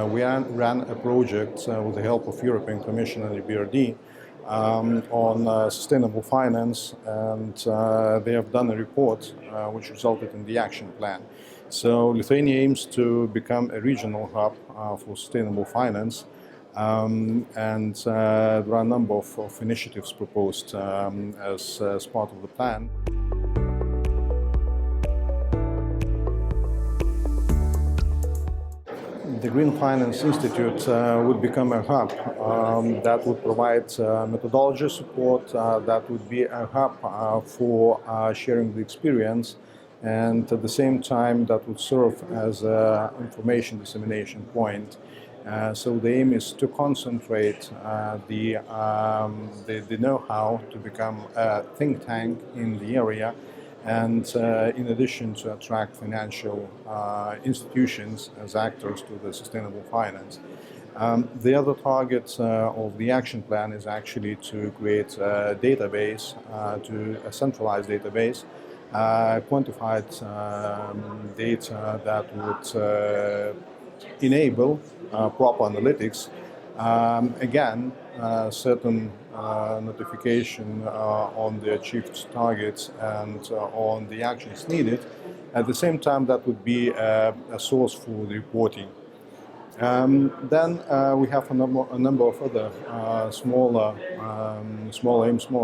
ran a project with the help of European Commission and the BRD on sustainable finance, and they have done a report which resulted in the action plan. So Lithuania aims to become a regional hub for sustainable finance, and there are a number of initiatives proposed as part of the plan. The Green Finance Institute would become a hub that would provide methodology support, that would be a hub for sharing the experience, and at the same time that would serve as an information dissemination point. So the aim is to concentrate the know-how to become a think tank in the area, and in addition to attract financial institutions as actors to the sustainable finance. The other target of the action plan is actually to create a database, a centralized database, quantified data that would enable proper analytics. Again, certain notification on the achieved targets and on the actions needed. At the same time, that would be a source for the reporting. Then we have a number of other smaller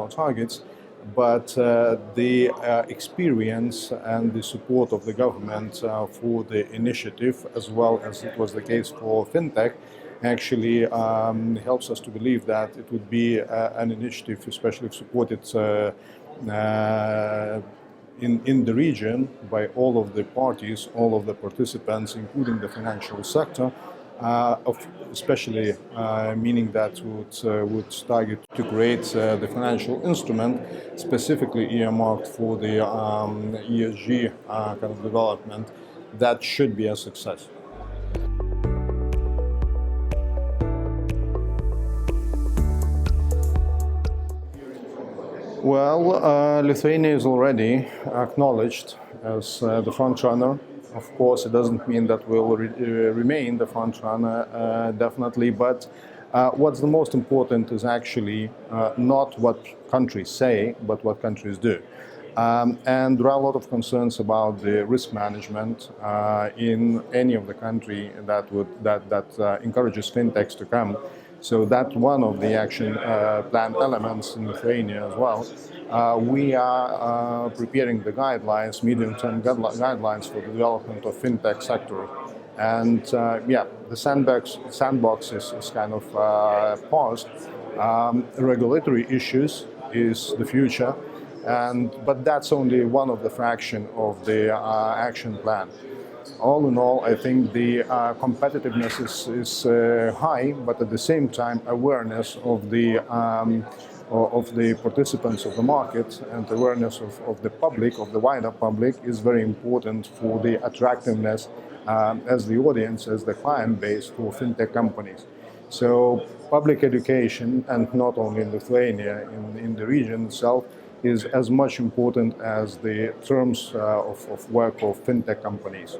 targets, but the experience and the support of the government for the initiative, as well as it was the case for FinTech, actually helps us to believe that it would be an initiative, especially if supported in the region by all of the parties, all of the participants, including the financial sector, especially meaning that would target to create the financial instrument specifically earmarked for the ESG kind of development. That should be a success. Well, Lithuania is already acknowledged as the front runner. Of course, it doesn't mean that we'll remain the front runner, definitely, but what's the most important is actually not what countries say, but what countries do. And there are a lot of concerns about the risk management in any of the country that encourages fintechs to come. So that's one of the action plan elements in Lithuania as well. We are preparing the guidelines, medium-term guidelines for the development of fintech sector. And the sandbox is kind of paused. Regulatory issues is the future, but that's only one of the fraction of the action plan. All in all, I think the competitiveness is high, but at the same time, awareness of the participants of the market and awareness of the public, of the wider public, is very important for the attractiveness as the audience, as the client base for fintech companies. So public education, and not only in Lithuania, in the region itself, is as much important as the terms of work of fintech companies.